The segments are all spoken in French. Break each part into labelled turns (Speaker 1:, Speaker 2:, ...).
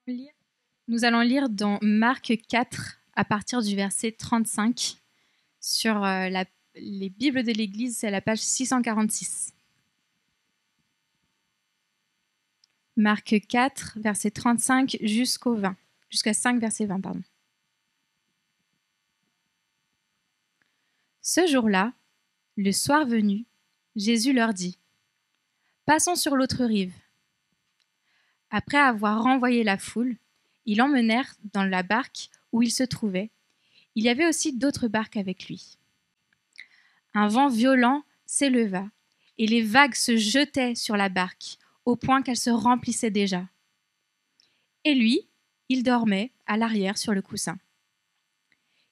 Speaker 1: Nous allons lire dans Marc 4 à partir du verset 35 sur les Bibles de l'Église, c'est à la page 646. Marc 4, verset 35 jusqu'au 20, jusqu'à 5, verset 20, pardon. Ce jour-là, le soir venu, Jésus leur dit : « Passons sur l'autre rive. » Après avoir renvoyé la foule, ils l'emmenèrent dans la barque où il se trouvait. Il y avait aussi d'autres barques avec lui. Un vent violent s'éleva et les vagues se jetaient sur la barque au point qu'elle se remplissait déjà. Et lui, il dormait à l'arrière sur le coussin.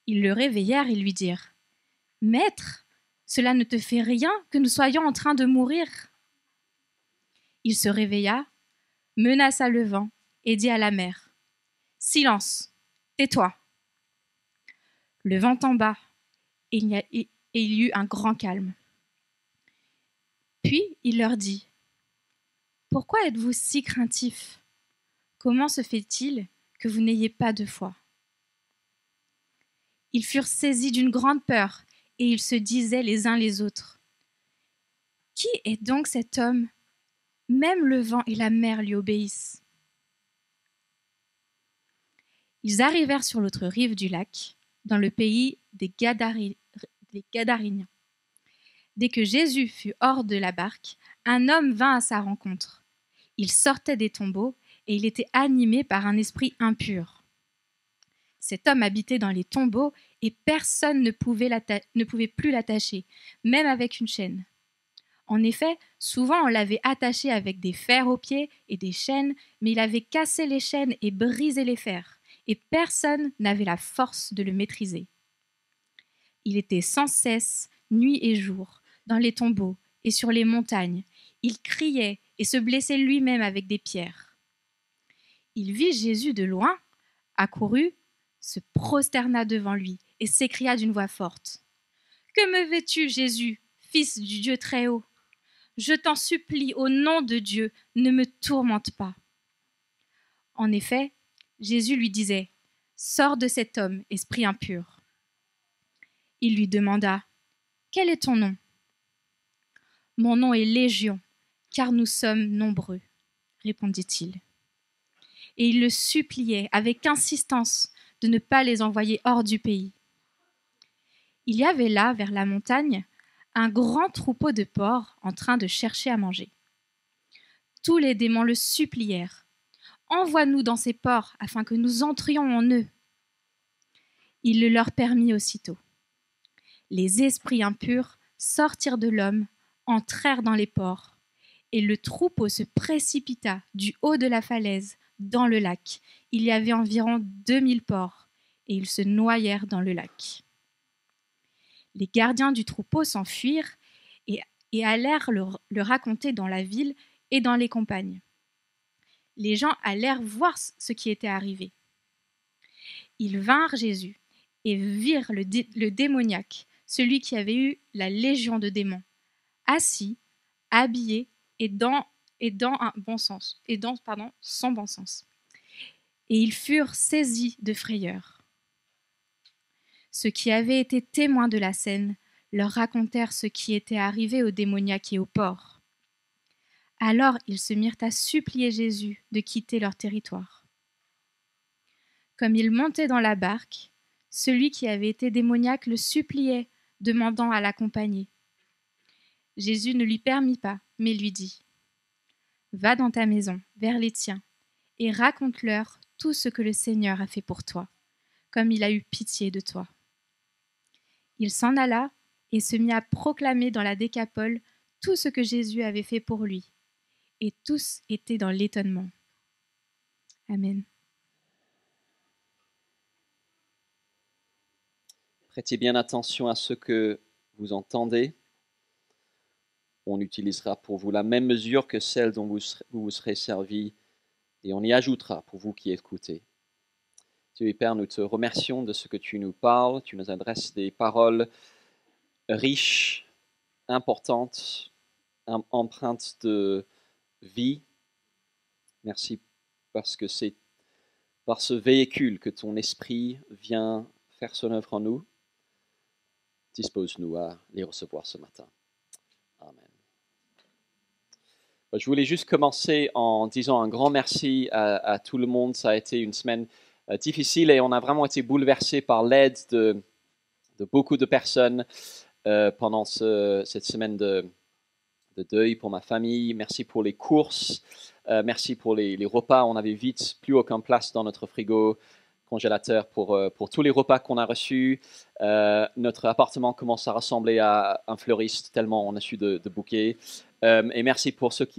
Speaker 1: Ils le réveillèrent et lui dirent : « Maître, cela ne te fait rien que nous soyons en train de mourir ?» Il se réveilla, menaça le vent et dit à la mer : « Silence, tais-toi !» Le vent tomba et il y eut un grand calme. Puis il leur dit : « Pourquoi êtes-vous si craintifs ? Comment se fait-il que vous n'ayez pas de foi ? » Ils furent saisis d'une grande peur et ils se disaient les uns les autres : « Qui est donc cet homme ? Même le vent et la mer lui obéissent. » Ils arrivèrent sur l'autre rive du lac, dans le pays des Gadaréniens. Dès que Jésus fut hors de la barque, un homme vint à sa rencontre. Il sortait des tombeaux et il était animé par un esprit impur. Cet homme habitait dans les tombeaux et personne ne pouvait plus l'attacher, même avec une chaîne. En effet, souvent on l'avait attaché avec des fers aux pieds et des chaînes, mais il avait cassé les chaînes et brisé les fers, et personne n'avait la force de le maîtriser. Il était sans cesse, nuit et jour, dans les tombeaux et sur les montagnes. Il criait et se blessait lui-même avec des pierres. Il vit Jésus de loin, accourut, se prosterna devant lui et s'écria d'une voix forte : « Que me veux-tu, Jésus, fils du Dieu très haut ? Je t'en supplie, au nom de Dieu, ne me tourmente pas. » En effet, Jésus lui disait : « Sors de cet homme, esprit impur. » Il lui demanda : « Quel est ton nom ? » ?»« Mon nom est Légion, car nous sommes nombreux, » répondit-il. Et il le suppliait avec insistance de ne pas les envoyer hors du pays. Il y avait là, vers la montagne, un grand troupeau de porcs en train de chercher à manger. Tous les démons le supplièrent : « Envoie-nous dans ces porcs afin que nous entrions en eux. » Il le leur permit aussitôt. Les esprits impurs sortirent de l'homme, entrèrent dans les porcs, et le troupeau se précipita du haut de la falaise dans le lac. Il y avait environ 2000 porcs, et ils se noyèrent dans le lac. Les gardiens du troupeau s'enfuirent et allèrent le raconter dans la ville et dans les campagnes. Les gens allèrent voir ce qui était arrivé. Ils vinrent Jésus et virent le démoniaque, celui qui avait eu la légion de démons, assis, habillé et dans son bon sens. Et ils furent saisis de frayeur. Ceux qui avaient été témoins de la scène leur racontèrent ce qui était arrivé au démoniaque et aux porcs. Alors ils se mirent à supplier Jésus de quitter leur territoire. Comme il montait dans la barque, celui qui avait été démoniaque le suppliait, demandant à l'accompagner. Jésus ne lui permit pas, mais lui dit : « Va dans ta maison, vers les tiens, et raconte-leur tout ce que le Seigneur a fait pour toi, comme il a eu pitié de toi. » Il s'en alla et se mit à proclamer dans la Décapole tout ce que Jésus avait fait pour lui, et tous étaient dans l'étonnement. Amen.
Speaker 2: Prêtez bien attention à ce que vous entendez. On utilisera pour vous la même mesure que celle dont vous serez servis, et on y ajoutera pour vous qui écoutez. Dieu et Père, nous te remercions de ce que tu nous parles. Tu nous adresses des paroles riches, importantes, empreintes de vie. Merci parce que c'est par ce véhicule que ton esprit vient faire son œuvre en nous, dispose-nous à les recevoir ce matin. Amen. Je voulais juste commencer en disant un grand merci à tout le monde. Ça a été une semaine difficile et on a vraiment été bouleversés par l'aide de beaucoup de personnes pendant cette semaine de deuil pour ma famille. Merci pour les courses, merci pour les repas. On n'avait vite plus aucune place dans notre frigo congélateur pour tous les repas qu'on a reçus. Notre appartement commence à ressembler à un fleuriste tellement on a su de bouquets. Et merci pour ceux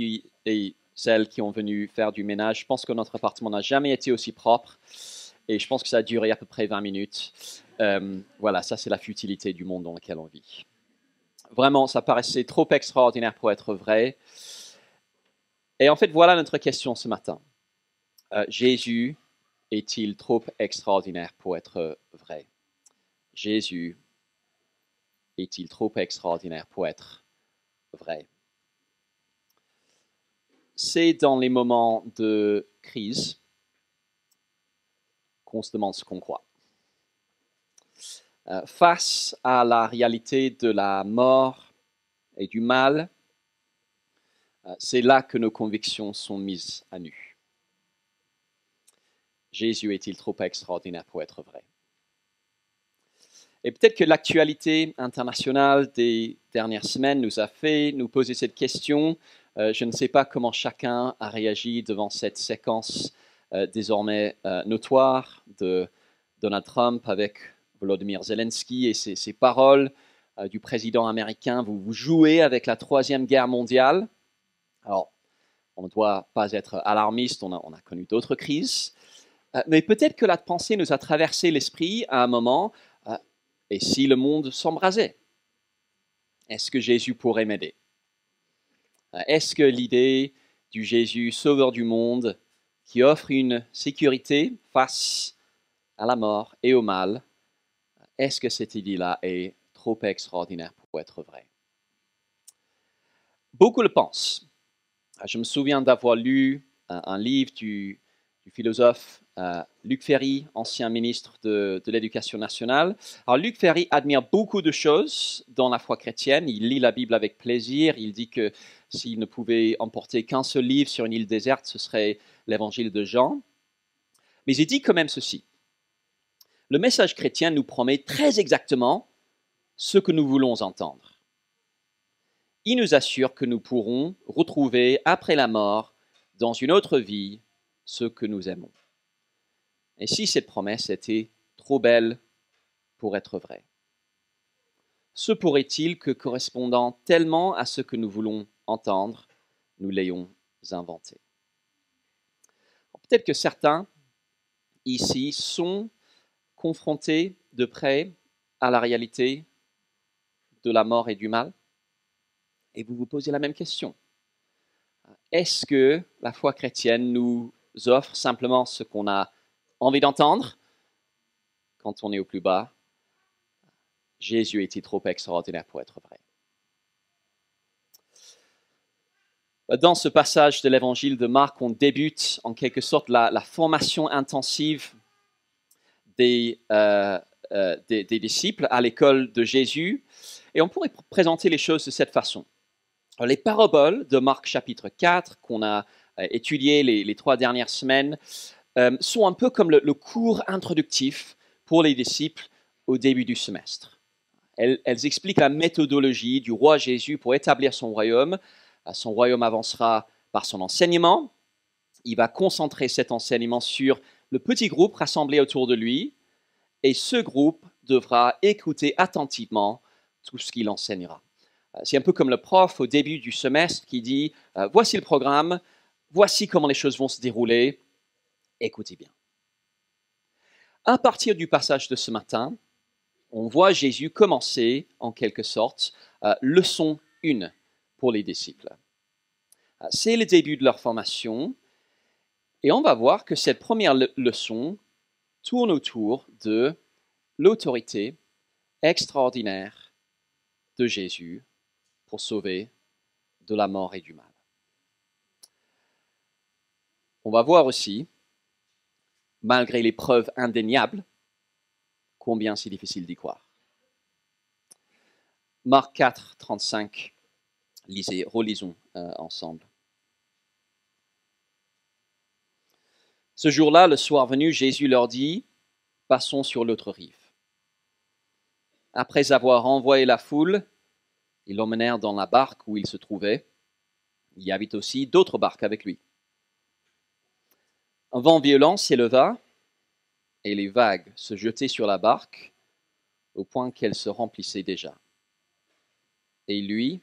Speaker 2: et celles qui ont venu faire du ménage. Je pense que notre appartement n'a jamais été aussi propre et je pense que ça a duré à peu près 20 minutes. Voilà, ça c'est la futilité du monde dans lequel on vit. Vraiment, ça paraissait trop extraordinaire pour être vrai. Et en fait, voilà notre question ce matin. Jésus est-il trop extraordinaire pour être vrai? Jésus est-il trop extraordinaire pour être vrai? C'est dans les moments de crise qu'on se demande ce qu'on croit. Face à la réalité de la mort et du mal, c'est là que nos convictions sont mises à nu. Jésus est-il trop extraordinaire pour être vrai? Et peut-être que l'actualité internationale des dernières semaines nous a fait nous poser cette question. Je ne sais pas comment chacun a réagi devant cette séquence désormais notoire de Donald Trump avec Volodymyr Zelensky et ses paroles du président américain. Vous jouez avec la Troisième Guerre mondiale. Alors, on ne doit pas être alarmiste, on a connu d'autres crises. Mais peut-être que la pensée nous a traversé l'esprit à un moment. Et si le monde s'embrasait? Est-ce que Jésus pourrait m'aider? Est-ce que l'idée du Jésus sauveur du monde qui offre une sécurité face à la mort et au mal, est-ce que cette idée-là est trop extraordinaire pour être vraie? Beaucoup le pensent. Je me souviens d'avoir lu un livre du philosophe Luc Ferry, ancien ministre de l'Éducation nationale. Alors Luc Ferry admire beaucoup de choses dans la foi chrétienne. Il lit la Bible avec plaisir. Il dit que s'il ne pouvait emporter qu'un seul livre sur une île déserte, ce serait l'Évangile de Jean. Mais il dit quand même ceci. Le message chrétien nous promet très exactement ce que nous voulons entendre. Il nous assure que nous pourrons retrouver après la mort, dans une autre vie, ce que nous aimons. Et si cette promesse était trop belle pour être vraie? Se pourrait-il que, correspondant tellement à ce que nous voulons entendre, nous l'ayons inventé? Peut-être que certains ici sont confrontés de près à la réalité de la mort et du mal, et vous vous posez la même question. Est-ce que la foi chrétienne nous offre simplement ce qu'on a envie d'entendre quand on est au plus bas? Jésus est-il trop extraordinaire pour être vrai? Dans ce passage de l'évangile de Marc, on débute en quelque sorte la formation intensive des disciples à l'école de Jésus. Et on pourrait présenter les choses de cette façon. Alors, les paraboles de Marc chapitre 4, qu'on a étudiées les 3 dernières semaines, sont un peu comme le cours introductif pour les disciples au début du semestre. Elles expliquent la méthodologie du roi Jésus pour établir son royaume. Son royaume avancera par son enseignement. Il va concentrer cet enseignement sur le petit groupe rassemblé autour de lui. Et ce groupe devra écouter attentivement tout ce qu'il enseignera. C'est un peu comme le prof au début du semestre qui dit « Voici le programme, voici comment les choses vont se dérouler, écoutez bien ». À partir du passage de ce matin, on voit Jésus commencer, en quelque sorte, leçon 1 pour les disciples. C'est le début de leur formation, et on va voir que cette première leçon tourne autour de l'autorité extraordinaire de Jésus pour sauver de la mort et du mal. On va voir aussi malgré les preuves indéniables, combien c'est difficile d'y croire. Marc 4, 35, relisons ensemble. Ce jour-là, le soir venu, Jésus leur dit, « Passons sur l'autre rive. » Après avoir envoyé la foule, ils l'emmenèrent dans la barque où il se trouvait. Il y avait aussi d'autres barques avec lui. Un vent violent s'éleva et les vagues se jetaient sur la barque au point qu'elle se remplissait déjà. Et lui,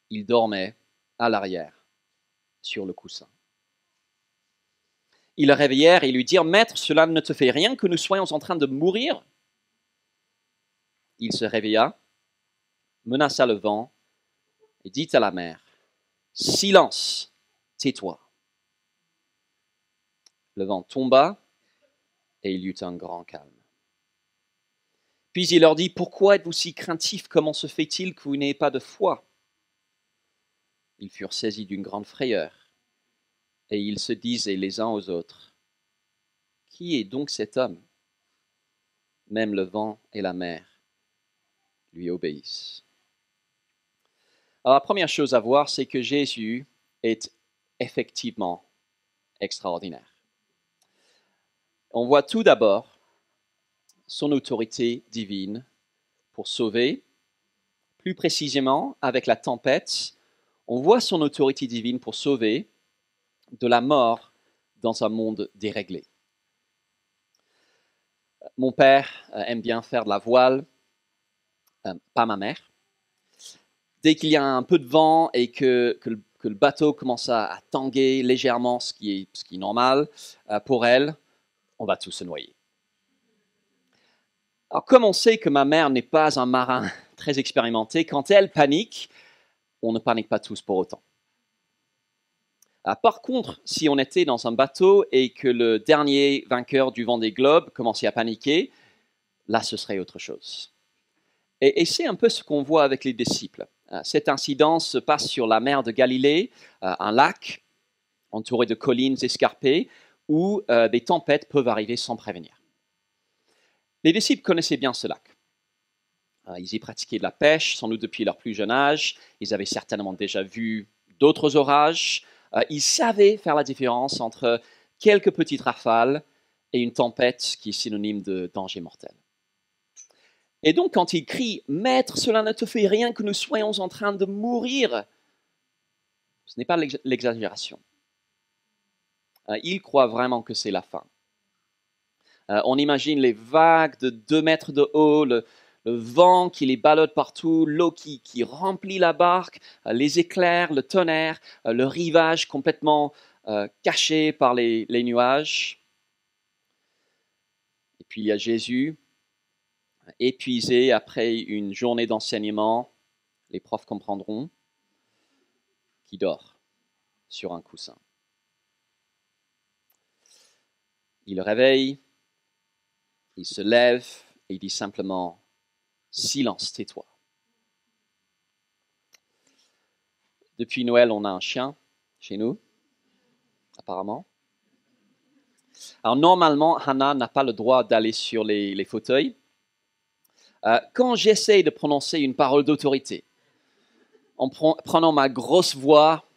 Speaker 2: il dormait à l'arrière sur le coussin. Ils le réveillèrent et lui dirent, « Maître, cela ne te fait rien que nous soyons en train de mourir ?» Il se réveilla, menaça le vent et dit à la mer, « Silence, tais-toi. » Le vent tomba et il y eut un grand calme. Puis il leur dit, « Pourquoi êtes-vous si craintifs? Comment se fait-il que vous n'ayez pas de foi ?» Ils furent saisis d'une grande frayeur et ils se disaient les uns aux autres, « Qui est donc cet homme? Même le vent et la mer lui obéissent. » Alors la première chose à voir, c'est que Jésus est effectivement extraordinaire. On voit tout d'abord son autorité divine pour sauver. Plus précisément, avec la tempête, on voit son autorité divine pour sauver de la mort dans un monde déréglé. Mon père aime bien faire de la voile, pas ma mère. Dès qu'il y a un peu de vent et que le bateau commence à tanguer légèrement, ce qui est normal pour elle, on va tous se noyer. Alors, comme on sait que ma mère n'est pas un marin très expérimenté, quand elle panique, on ne panique pas tous pour autant. Par contre, si on était dans un bateau et que le dernier vainqueur du Vendée Globe commençait à paniquer, là, ce serait autre chose. Et c'est un peu ce qu'on voit avec les disciples. Cet incident se passe sur la mer de Galilée, un lac entouré de collines escarpées, où des tempêtes peuvent arriver sans prévenir. Les disciples connaissaient bien ce lac. Ils y pratiquaient de la pêche, sans doute depuis leur plus jeune âge. Ils avaient certainement déjà vu d'autres orages. Ils savaient faire la différence entre quelques petites rafales et une tempête qui est synonyme de danger mortel. Et donc, quand ils crient « Maître, cela ne te fait rien que nous soyons en train de mourir », ce n'est pas l'exagération. Ils croient vraiment que c'est la fin. On imagine les vagues de 2 mètres de haut, le vent qui les ballotte partout, l'eau qui remplit la barque, les éclairs, le tonnerre, le rivage complètement caché par les nuages. Et puis il y a Jésus, épuisé après une journée d'enseignement, les profs comprendront, qui dort sur un coussin. Il le réveille, il se lève et il dit simplement « Silence, tais-toi ». Depuis Noël, on a un chien chez nous, apparemment. Alors normalement, Hannah n'a pas le droit d'aller sur les fauteuils. Quand j'essaye de prononcer une parole d'autorité, en prenant ma grosse voix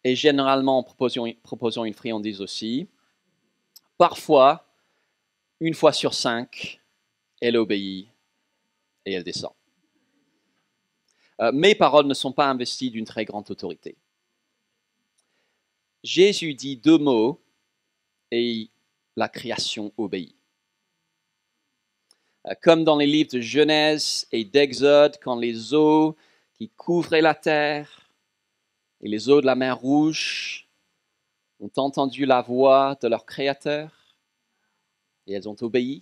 Speaker 2: et généralement en proposant une friandise aussi, parfois, 1 fois sur 5, elle obéit et elle descend. Mes paroles ne sont pas investies d'une très grande autorité. Jésus dit 2 mots et la création obéit. Comme dans les livres de Genèse et d'Exode, quand les eaux qui couvraient la terre et les eaux de la mer Rouge ont entendu la voix de leur Créateur et elles ont obéi.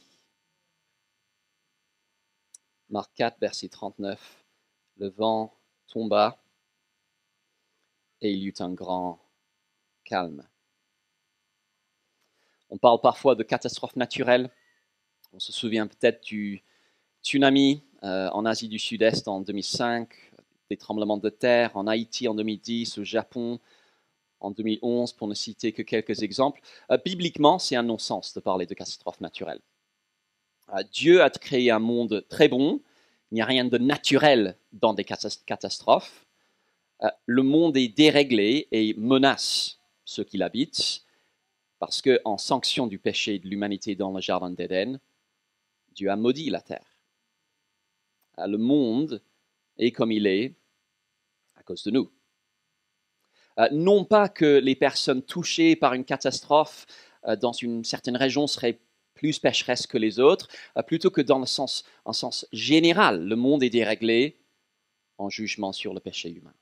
Speaker 2: Marc 4, verset 39, le vent tomba et il y eut un grand calme. On parle parfois de catastrophes naturelles. On se souvient peut-être du tsunami en Asie du Sud-Est en 2005, des tremblements de terre en Haïti en 2010, au Japon en 2011, pour ne citer que quelques exemples. Bibliquement, c'est un non-sens de parler de catastrophes naturelles. Dieu a créé un monde très bon, il n'y a rien de naturel dans des catastrophes. Le monde est déréglé et menace ceux qui l'habitent, parce qu'en sanction du péché de l'humanité dans le jardin d'Éden, Dieu a maudit la terre. Le monde est comme il est à cause de nous. Non pas que les personnes touchées par une catastrophe dans une certaine région seraient plus pécheresses que les autres, plutôt que dans un sens général, le monde est déréglé en jugement sur le péché humain.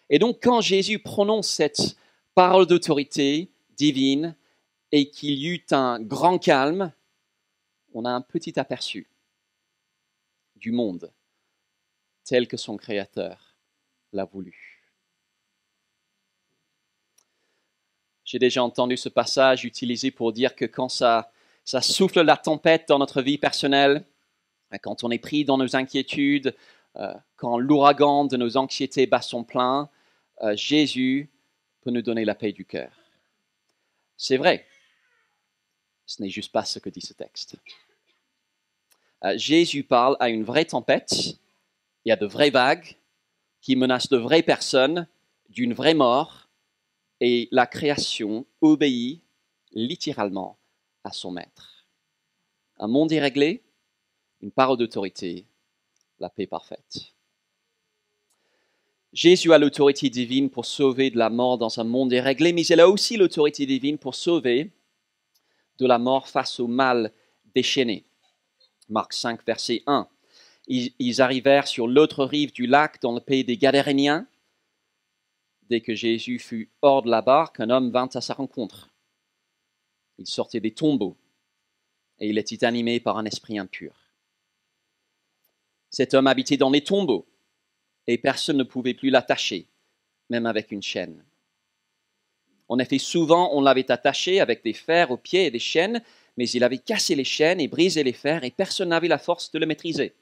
Speaker 2: Et donc, quand Jésus prononce cette parole d'autorité divine et qu'il y eut un grand calme, on a un petit aperçu du monde tel que son Créateur l'a voulu. J'ai déjà entendu ce passage utilisé pour dire que quand ça souffle la tempête dans notre vie personnelle, quand on est pris dans nos inquiétudes, quand l'ouragan de nos anxiétés bat son plein, Jésus peut nous donner la paix du cœur. C'est vrai, ce n'est juste pas ce que dit ce texte. Jésus parle à une vraie tempête, il y a de vraies vagues qui menacent de vraies personnes, d'une vraie mort, et la création obéit littéralement à son maître. Un monde déréglé, une parole d'autorité, la paix parfaite. Jésus a l'autorité divine pour sauver de la mort dans un monde déréglé, mais il a aussi l'autorité divine pour sauver de la mort face au mal déchaîné. Marc 5, verset 1. Ils arrivèrent sur l'autre rive du lac, dans le pays des Gadaréniens. Dès que Jésus fut hors de la barque, un homme vint à sa rencontre. Il sortait des tombeaux et il était animé par un esprit impur. Cet homme habitait dans les tombeaux et personne ne pouvait plus l'attacher, même avec une chaîne. En effet, souvent on l'avait attaché avec des fers aux pieds et des chaînes, mais il avait cassé les chaînes et brisé les fers et personne n'avait la force de le maîtriser.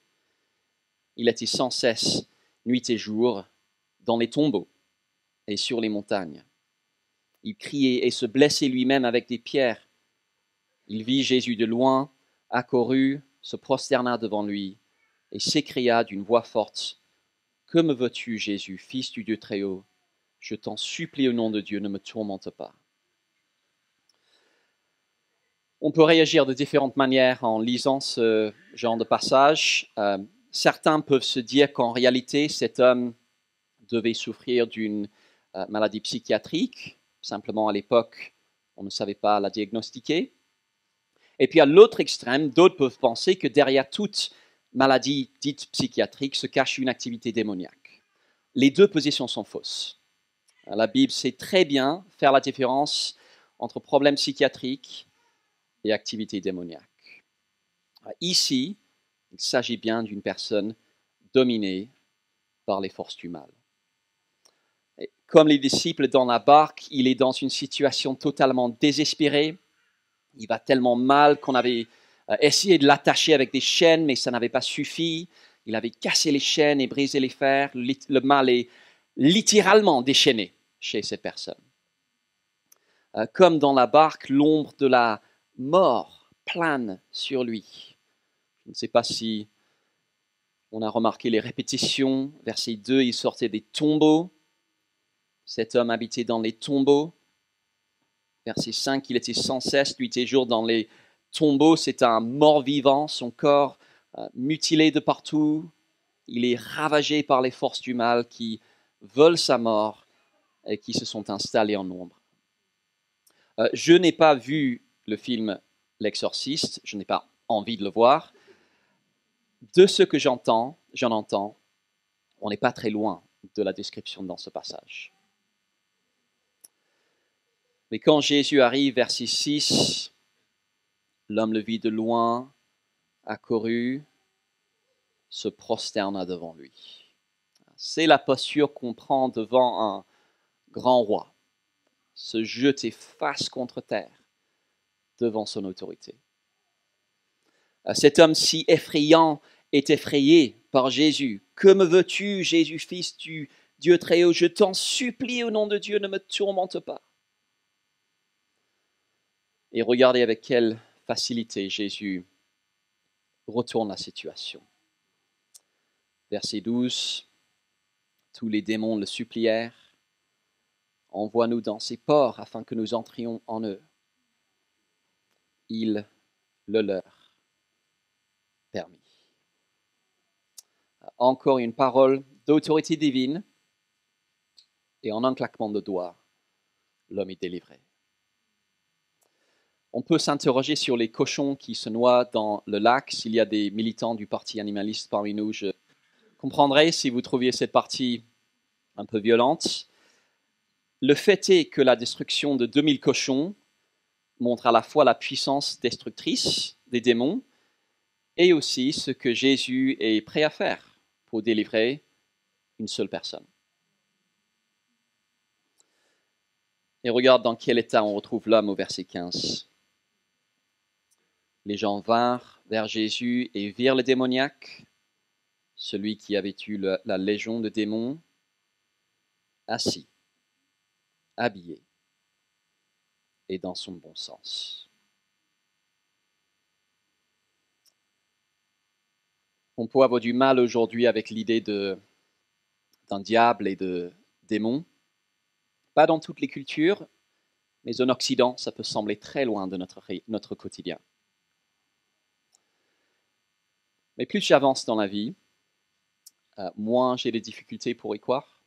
Speaker 2: Il était sans cesse, nuit et jour, dans les tombeaux et sur les montagnes. Il criait et se blessait lui-même avec des pierres. Il vit Jésus de loin, accourut, se prosterna devant lui et s'écria d'une voix forte, « Que me veux-tu, Jésus, fils du Dieu Très-Haut? Je t'en supplie au nom de Dieu, ne me tourmente pas. » On peut réagir de différentes manières en lisant ce genre de passage. Certains peuvent se dire qu'en réalité, cet homme devait souffrir d'une maladie psychiatrique. Simplement, à l'époque, on ne savait pas la diagnostiquer. Et puis, à l'autre extrême, d'autres peuvent penser que derrière toute maladie dite psychiatrique se cache une activité démoniaque. Les deux positions sont fausses. La Bible sait très bien faire la différence entre problème psychiatrique et activité démoniaque. Ici, il s'agit bien d'une personne dominée par les forces du mal. Et comme les disciples dans la barque, il est dans une situation totalement désespérée. Il va tellement mal qu'on avait essayé de l'attacher avec des chaînes, mais ça n'avait pas suffi. Il avait cassé les chaînes et brisé les fers. Le mal est littéralement déchaîné chez ces personnes. Comme dans la barque, l'ombre de la mort plane sur lui. Je ne sais pas si on a remarqué les répétitions. Verset 2, il sortait des tombeaux. Cet homme habitait dans les tombeaux. Verset 5, il était sans cesse, nuit et jour, dans les tombeaux. C'est un mort-vivant, son corps mutilé de partout. Il est ravagé par les forces du mal qui veulent sa mort et qui se sont installées en nombre. Je n'ai pas vu le film L'Exorciste, je n'ai pas envie de le voir. De ce que j'en entends, on n'est pas très loin de la description dans ce passage. Mais quand Jésus arrive, verset 6, l'homme le vit de loin, accourut, se prosterna devant lui. C'est la posture qu'on prend devant un grand roi, se jeter face contre terre devant son autorité. Cet homme si effrayant est effrayé par Jésus. « Que me veux-tu, Jésus, fils du Dieu très haut, je t'en supplie au nom de Dieu, ne me tourmente pas. Et regardez avec quelle facilité Jésus retourne la situation. Verset 12, tous les démons le supplièrent, envoie-nous dans ces ports afin que nous entrions en eux. Il le leur permit. Encore une parole d'autorité divine, et en un claquement de doigts, l'homme est délivré. On peut s'interroger sur les cochons qui se noient dans le lac. S'il y a des militants du parti animaliste parmi nous, je comprendrais si vous trouviez cette partie un peu violente. Le fait est que la destruction de 2000 cochons montre à la fois la puissance destructrice des démons et aussi ce que Jésus est prêt à faire pour délivrer une seule personne. Et regarde dans quel état on retrouve l'homme au verset 15. Les gens vinrent vers Jésus et virent le démoniaque, celui qui avait eu la légion de démons, assis, habillé et dans son bon sens. On peut avoir du mal aujourd'hui avec l'idée d'un diable et de démons. Pas dans toutes les cultures, mais en Occident, ça peut sembler très loin de notre quotidien. Mais plus j'avance dans la vie, moins j'ai des difficultés pour y croire.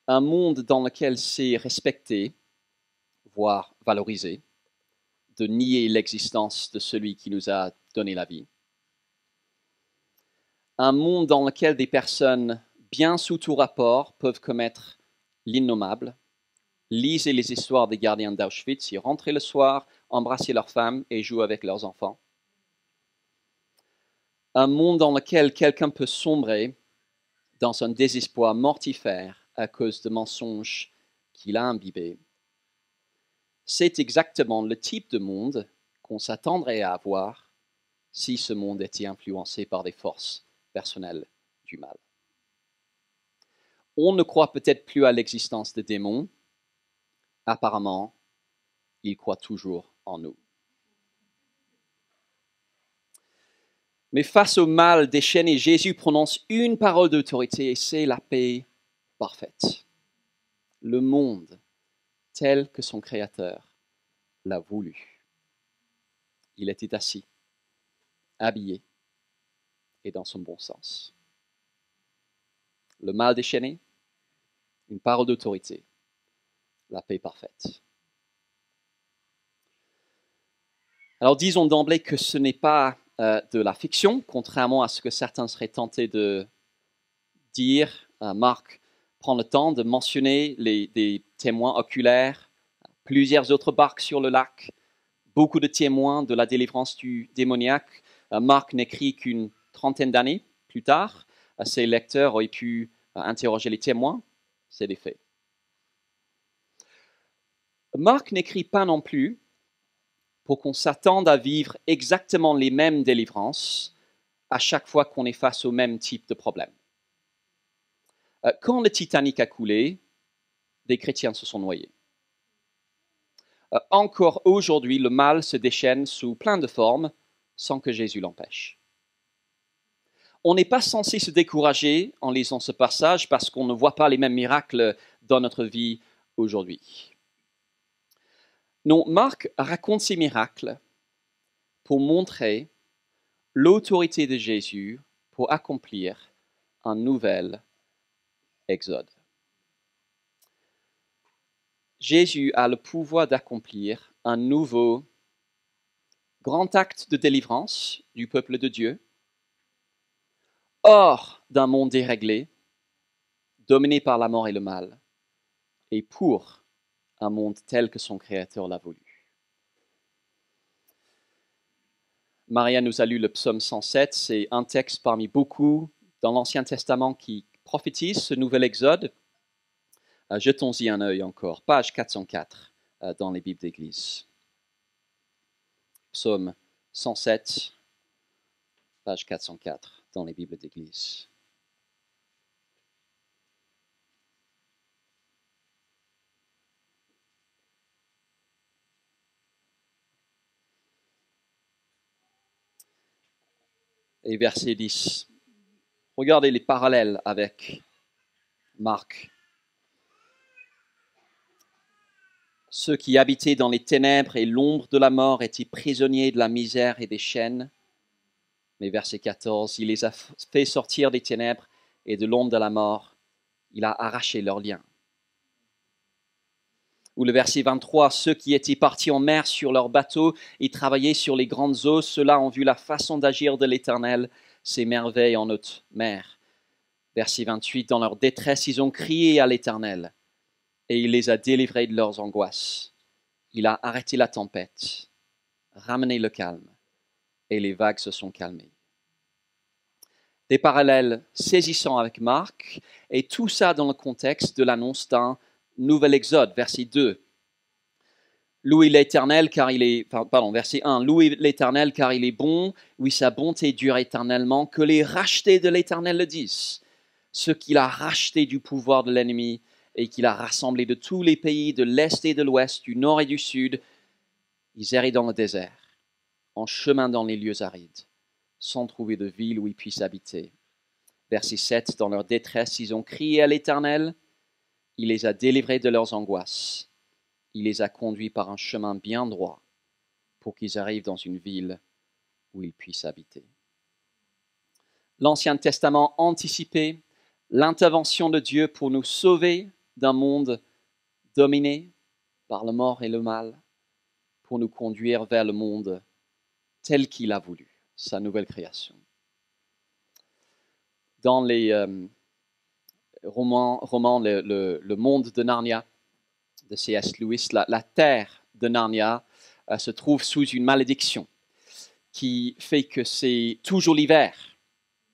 Speaker 2: Un monde dans lequel c'est respecté, voire valorisé, de nier l'existence de celui qui nous a donné la vie. Un monde dans lequel des personnes bien sous tout rapport peuvent commettre l'innommable. Lisez les histoires des gardiens d'Auschwitz, y rentrer le soir, embrasser leurs femmes et jouer avec leurs enfants. Un monde dans lequel quelqu'un peut sombrer dans un désespoir mortifère à cause de mensonges qu'il a imbibés. C'est exactement le type de monde qu'on s'attendrait à avoir si ce monde était influencé par des forces personnelles du mal. On ne croit peut-être plus à l'existence des démons. Apparemment, ils croient toujours en nous. Mais face au mal déchaîné, Jésus prononce une parole d'autorité et c'est la paix parfaite. Le monde tel que son Créateur l'a voulu. Il était assis, habillé et dans son bon sens. Le mal déchaîné, une parole d'autorité, la paix parfaite. Alors disons d'emblée que ce n'est pas de la fiction, contrairement à ce que certains seraient tentés de dire. Marc prend le temps de mentionner des témoins oculaires, plusieurs autres barques sur le lac, beaucoup de témoins de la délivrance du démoniaque. Marc n'écrit qu'une trentaine d'années plus tard. Ses lecteurs auraient pu interroger les témoins. C'est des faits. Marc n'écrit pas non plus pour qu'on s'attende à vivre exactement les mêmes délivrances à chaque fois qu'on est face au même type de problème. Quand le Titanic a coulé, des chrétiens se sont noyés. Encore aujourd'hui, le mal se déchaîne sous plein de formes sans que Jésus l'empêche. On n'est pas censé se décourager en lisant ce passage parce qu'on ne voit pas les mêmes miracles dans notre vie aujourd'hui. Non, Marc raconte ces miracles pour montrer l'autorité de Jésus pour accomplir un nouvel exode. Jésus a le pouvoir d'accomplir un nouveau grand acte de délivrance du peuple de Dieu, hors d'un monde déréglé, dominé par la mort et le mal, et pour un monde tel que son Créateur l'a voulu. Maria nous a lu le psaume 107, c'est un texte parmi beaucoup dans l'Ancien Testament qui prophétise ce nouvel exode. Jetons-y un œil encore, page 404 dans les Bibles d'Église. Psaume 107, page 404 dans les Bibles d'Église. et verset 10. Regardez les parallèles avec Marc. Ceux qui habitaient dans les ténèbres et l'ombre de la mort étaient prisonniers de la misère et des chaînes. Mais verset 14, il les a fait sortir des ténèbres et de l'ombre de la mort. Il a arraché leurs liens. Ou le verset 23, ceux qui étaient partis en mer sur leurs bateaux et travaillaient sur les grandes eaux, ceux-là ont vu la façon d'agir de l'Éternel, ses merveilles en haute mer. Verset 28, dans leur détresse, ils ont crié à l'Éternel et il les a délivrés de leurs angoisses. Il a arrêté la tempête, ramené le calme et les vagues se sont calmées. Des parallèles saisissants avec Marc et tout ça dans le contexte de l'annonce d'un nouvel exode, verset 2. Louez l'Éternel car il est, verset 1. Louez l'Éternel car il est bon, oui sa bonté dure éternellement, que les rachetés de l'Éternel le disent. Ceux qu'il a rachetés du pouvoir de l'ennemi et qu'il a rassemblés de tous les pays, de l'Est et de l'Ouest, du Nord et du Sud, ils erraient dans le désert, en chemin dans les lieux arides, sans trouver de ville où ils puissent habiter. Verset 7. Dans leur détresse, ils ont crié à l'Éternel. Il les a délivrés de leurs angoisses. Il les a conduits par un chemin bien droit pour qu'ils arrivent dans une ville où ils puissent habiter. L'Ancien Testament anticipait l'intervention de Dieu pour nous sauver d'un monde dominé par la mort et le mal, pour nous conduire vers le monde tel qu'il a voulu, sa nouvelle création. Dans les romans le monde de Narnia de C.S. Lewis, la terre de Narnia se trouve sous une malédiction qui fait que c'est toujours l'hiver,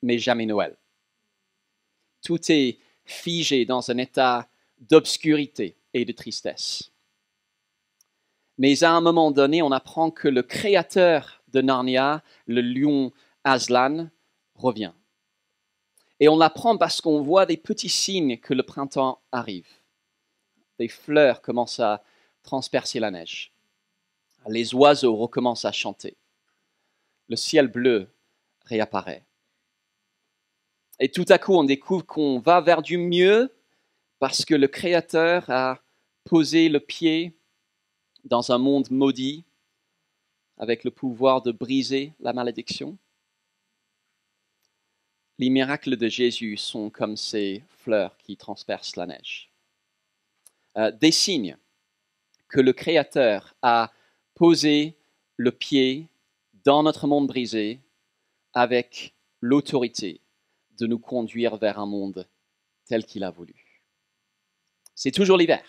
Speaker 2: mais jamais Noël. Tout est figé dans un état d'obscurité et de tristesse. Mais à un moment donné, on apprend que le créateur de Narnia, le lion Aslan, revient. Et on l'apprend parce qu'on voit des petits signes que le printemps arrive. Des fleurs commencent à transpercer la neige. Les oiseaux recommencent à chanter. Le ciel bleu réapparaît. Et tout à coup, on découvre qu'on va vers du mieux parce que le Créateur a posé le pied dans un monde maudit avec le pouvoir de briser la malédiction. Les miracles de Jésus sont comme ces fleurs qui transpercent la neige. Des signes que le Créateur a posé le pied dans notre monde brisé avec l'autorité de nous conduire vers un monde tel qu'il a voulu. C'est toujours l'hiver.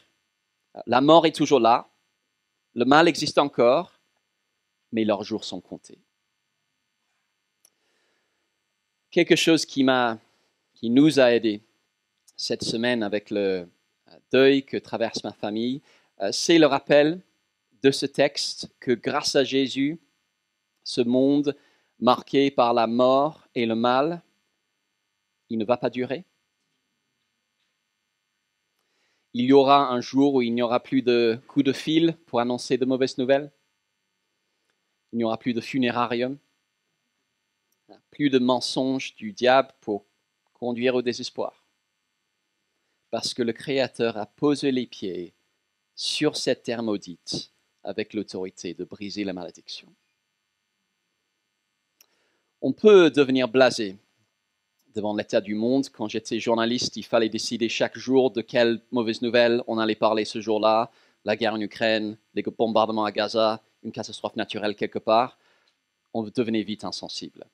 Speaker 2: La mort est toujours là. Le mal existe encore, mais leurs jours sont comptés. Quelque chose qui nous a aidés cette semaine avec le deuil que traverse ma famille, c'est le rappel de ce texte que grâce à Jésus, ce monde marqué par la mort et le mal, il ne va pas durer. Il y aura un jour où il n'y aura plus de coups de fil pour annoncer de mauvaises nouvelles. Il n'y aura plus de funérarium, plus de mensonges du diable pour conduire au désespoir. Parce que le Créateur a posé les pieds sur cette terre maudite avec l'autorité de briser la malédiction. On peut devenir blasé devant l'état du monde. Quand j'étais journaliste, il fallait décider chaque jour de quelles mauvaises nouvelles on allait parler ce jour-là. La guerre en Ukraine, les bombardements à Gaza, une catastrophe naturelle quelque part. On devenait vite insensible.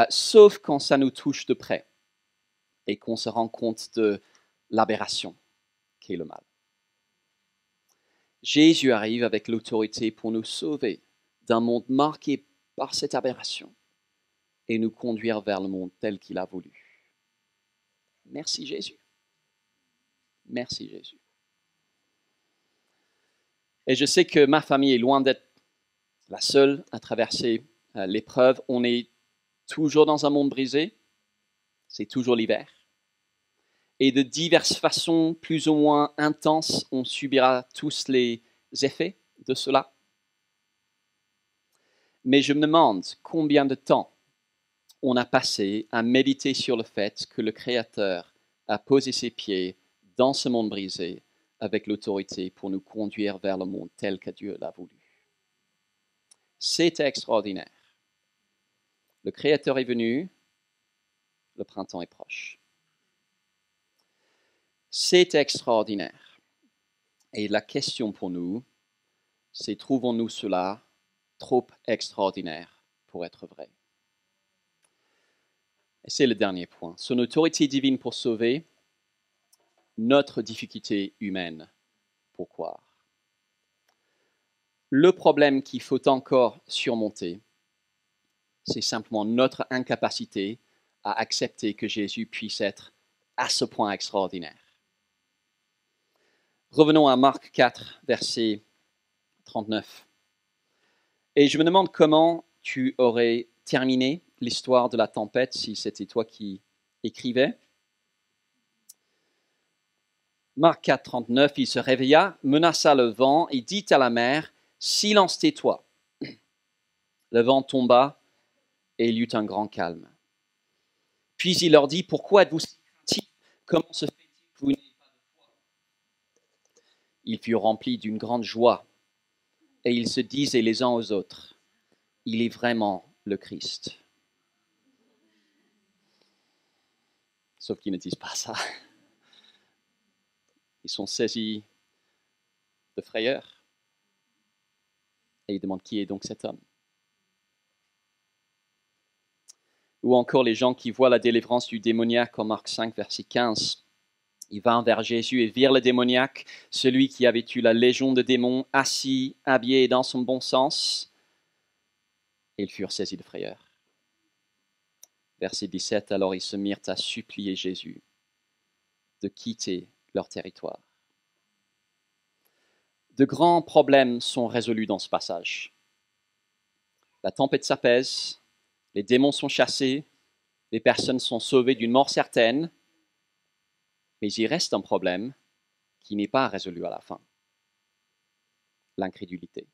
Speaker 2: Sauf quand ça nous touche de près et qu'on se rend compte de l'aberration qu'est le mal. Jésus arrive avec l'autorité pour nous sauver d'un monde marqué par cette aberration et nous conduire vers le monde tel qu'il a voulu. Merci Jésus. Merci Jésus. Et je sais que ma famille est loin d'être la seule à traverser l'épreuve. On est toujours dans un monde brisé. C'est toujours l'hiver. Et de diverses façons, plus ou moins intenses, on subira tous les effets de cela. Mais je me demande combien de temps on a passé à méditer sur le fait que le Créateur a posé ses pieds dans ce monde brisé avec l'autorité pour nous conduire vers le monde tel que Dieu l'a voulu. C'est extraordinaire. Le Créateur est venu, le printemps est proche. C'est extraordinaire. Et la question pour nous, c'est trouvons-nous cela trop extraordinaire pour être vrai? Et c'est le dernier point. Son autorité divine pour sauver, notre difficulté humaine pour croire. Le problème qu'il faut encore surmonter, c'est simplement notre incapacité à accepter que Jésus puisse être à ce point extraordinaire. Revenons à Marc 4, verset 39. Et je me demande comment tu aurais terminé l'histoire de la tempête si c'était toi qui écrivais. Marc 4, 39, il se réveilla, menaça le vent et dit à la mer, « Silence, tais-toi !» Le vent tomba et il y eut un grand calme. Puis il leur dit, « Pourquoi êtes-vous si craintifs? Comment se fait-il que vous n'ayez pas de foi ?» Ils furent remplis d'une grande joie et ils se disaient les uns aux autres, « Il est vraiment le Christ. » Sauf qu'ils ne disent pas ça. Ils sont saisis de frayeur et ils demandent qui est donc cet homme. Ou encore les gens qui voient la délivrance du démoniaque en Marc 5, verset 15. Ils vinrent vers Jésus et virent le démoniaque, celui qui avait eu la légion de démons, assis, habillé dans son bon sens. Et ils furent saisis de frayeur. Verset 17, alors ils se mirent à supplier Jésus de quitter leur territoire. De grands problèmes sont résolus dans ce passage. La tempête s'apaise, les démons sont chassés, les personnes sont sauvées d'une mort certaine, mais il reste un problème qui n'est pas résolu à la fin. L'incrédulité.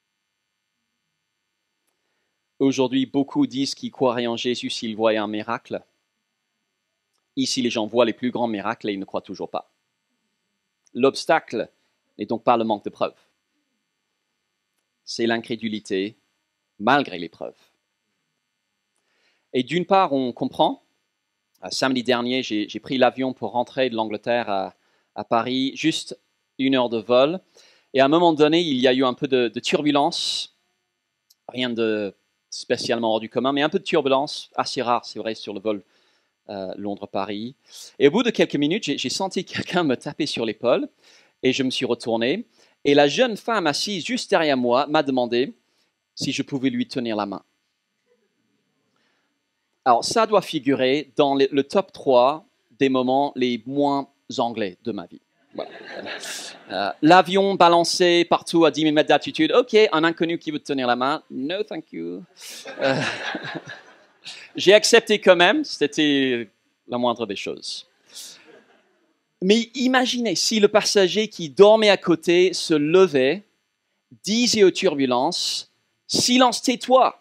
Speaker 2: Aujourd'hui, beaucoup disent qu'ils croiraient en Jésus s'ils voyaient un miracle. Ici, les gens voient les plus grands miracles et ils ne croient toujours pas. L'obstacle n'est donc pas le manque de preuves. C'est l'incrédulité malgré les preuves. Et d'une part, on comprend. Samedi dernier, j'ai pris l'avion pour rentrer de l'Angleterre à Paris, juste 1 heure de vol. Et à un moment donné, il y a eu un peu de turbulence. Rien de spécialement hors du commun, mais un peu de turbulence, assez rare, c'est vrai, sur le vol Londres-Paris. Et au bout de quelques minutes, j'ai senti quelqu'un me taper sur l'épaule et je me suis retourné. Et la jeune femme assise juste derrière moi m'a demandé si je pouvais lui tenir la main. Alors, ça doit figurer dans le top 3 des moments les moins anglais de ma vie. Voilà. L'avion balancé partout à 10 000 mètres d'altitude. OK, un inconnu qui veut te tenir la main. No, thank you. J'ai accepté quand même, c'était la moindre des choses. Mais imaginez si le passager qui dormait à côté se levait, disait aux turbulences, « Silence, tais-toi !»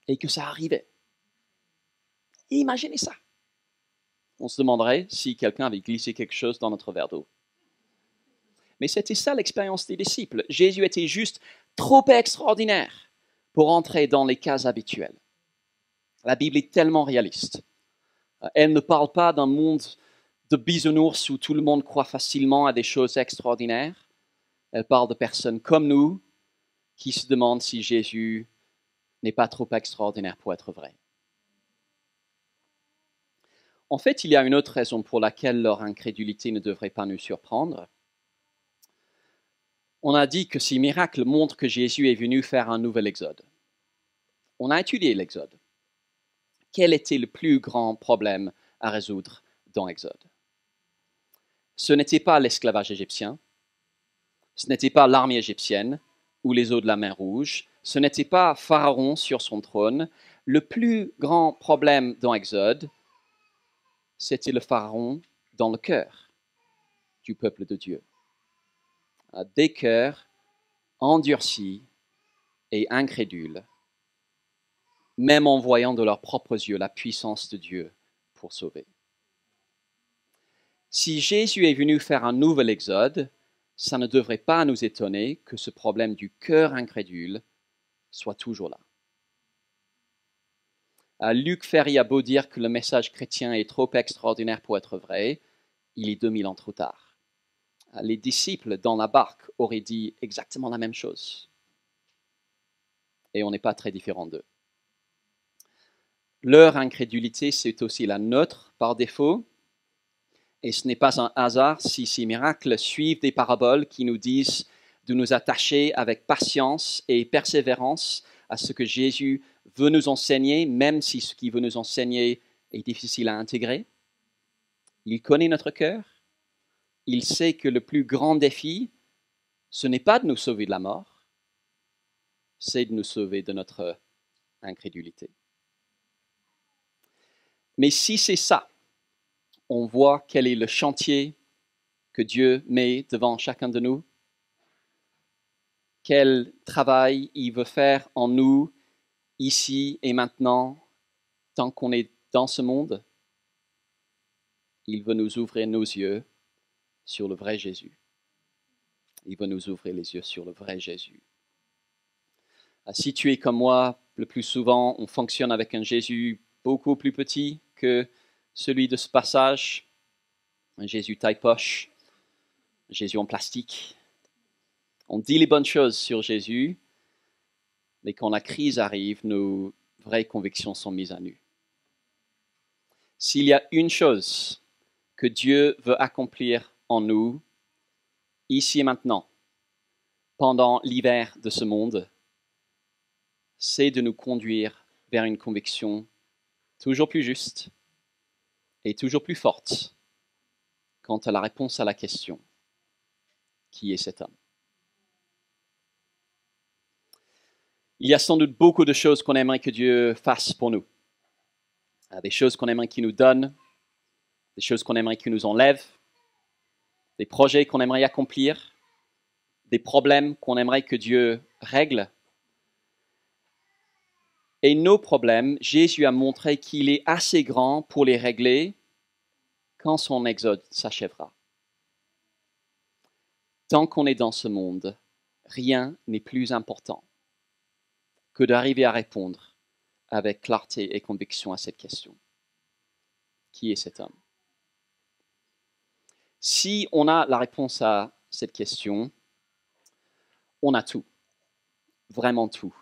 Speaker 2: et que ça arrivait. Imaginez ça. On se demanderait si quelqu'un avait glissé quelque chose dans notre verre d'eau. Mais c'était ça l'expérience des disciples. Jésus était juste trop extraordinaire pour entrer dans les cases habituelles. La Bible est tellement réaliste. Elle ne parle pas d'un monde de bisounours où tout le monde croit facilement à des choses extraordinaires. Elle parle de personnes comme nous qui se demandent si Jésus n'est pas trop extraordinaire pour être vrai. En fait, il y a une autre raison pour laquelle leur incrédulité ne devrait pas nous surprendre. On a dit que ces miracles montrent que Jésus est venu faire un nouvel exode. On a étudié l'exode. Quel était le plus grand problème à résoudre dans l'exode? Ce n'était pas l'esclavage égyptien, ce n'était pas l'armée égyptienne ou les eaux de la mer Rouge, ce n'était pas Pharaon sur son trône. Le plus grand problème dans l'exode, c'était le Pharaon dans le cœur du peuple de Dieu. Des cœurs endurcis et incrédules même en voyant de leurs propres yeux la puissance de Dieu pour sauver. Si Jésus est venu faire un nouvel exode, ça ne devrait pas nous étonner que ce problème du cœur incrédule soit toujours là. Luc Ferry a beau dire que le message chrétien est trop extraordinaire pour être vrai, il est 2000 ans trop tard. Les disciples dans la barque auraient dit exactement la même chose. Et on n'est pas très différents d'eux. Leur incrédulité, c'est aussi la nôtre par défaut. Et ce n'est pas un hasard si ces miracles suivent des paraboles qui nous disent de nous attacher avec patience et persévérance à ce que Jésus veut nous enseigner, même si ce qu'il veut nous enseigner est difficile à intégrer. Il connaît notre cœur. Il sait que le plus grand défi, ce n'est pas de nous sauver de la mort, c'est de nous sauver de notre incrédulité. Mais si c'est ça, on voit quel est le chantier que Dieu met devant chacun de nous, quel travail il veut faire en nous, ici et maintenant, tant qu'on est dans ce monde. Il veut nous ouvrir nos yeux sur le vrai Jésus. Il veut nous ouvrir les yeux sur le vrai Jésus. Si tu es comme moi, le plus souvent, on fonctionne avec un Jésus beaucoup plus petit que celui de ce passage, un Jésus taille-poche, un Jésus en plastique. On dit les bonnes choses sur Jésus, mais quand la crise arrive, nos vraies convictions sont mises à nu. S'il y a une chose que Dieu veut accomplir en nous, ici et maintenant, pendant l'hiver de ce monde, c'est de nous conduire vers une conviction toujours plus juste et toujours plus forte quant à la réponse à la question « Qui est cet homme ?» Il y a sans doute beaucoup de choses qu'on aimerait que Dieu fasse pour nous. Des choses qu'on aimerait qu'il nous donne, des choses qu'on aimerait qu'il nous enlève, des projets qu'on aimerait accomplir, des problèmes qu'on aimerait que Dieu règle. Et nos problèmes, Jésus a montré qu'il est assez grand pour les régler quand son exode s'achèvera. Tant qu'on est dans ce monde, rien n'est plus important que d'arriver à répondre avec clarté et conviction à cette question. Qui est cet homme? Si on a la réponse à cette question, on a tout, vraiment tout.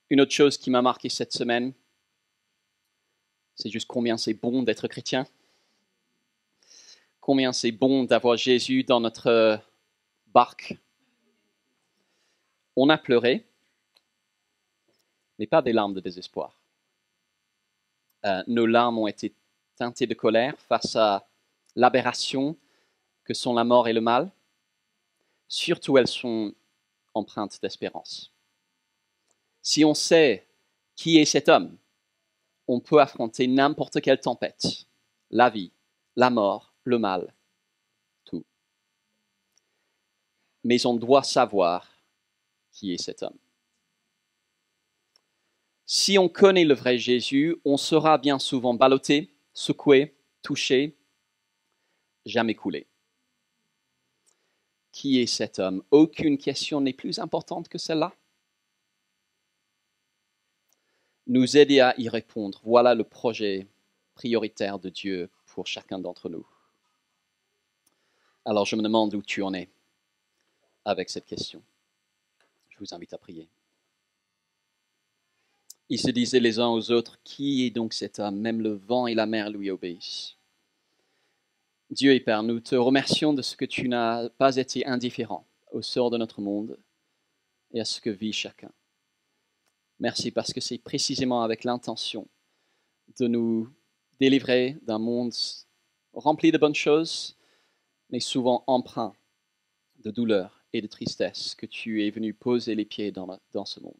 Speaker 2: Une autre chose qui m'a marqué cette semaine, c'est juste combien c'est bon d'être chrétien. Combien c'est bon d'avoir Jésus dans notre barque. On a pleuré, mais pas des larmes de désespoir. Nos larmes ont été teintées de colère face à l'aberration que sont la mort et le mal. Surtout, elles sont empreintes d'espérance. Si on sait qui est cet homme, on peut affronter n'importe quelle tempête, la vie, la mort, le mal, tout. Mais on doit savoir qui est cet homme. Si on connaît le vrai Jésus, on sera bien souvent ballotté, secoué, touché, jamais coulé. Qui est cet homme? Aucune question n'est plus importante que celle-là. Nous aider à y répondre, voilà le projet prioritaire de Dieu pour chacun d'entre nous. Alors je me demande où tu en es avec cette question. Je vous invite à prier. Ils se disaient les uns aux autres, qui est donc cet homme? Même le vent et la mer lui obéissent. Dieu et Père, nous te remercions de ce que tu n'as pas été indifférent au sort de notre monde et à ce que vit chacun. Merci parce que c'est précisément avec l'intention de nous délivrer d'un monde rempli de bonnes choses, mais souvent empreint de douleur et de tristesse que tu es venu poser les pieds dans ce monde.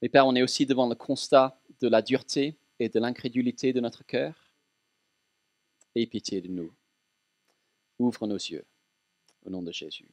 Speaker 2: Mais Père, on est aussi devant le constat de la dureté et de l'incrédulité de notre cœur. Aie pitié de nous. Ouvre nos yeux, au nom de Jésus.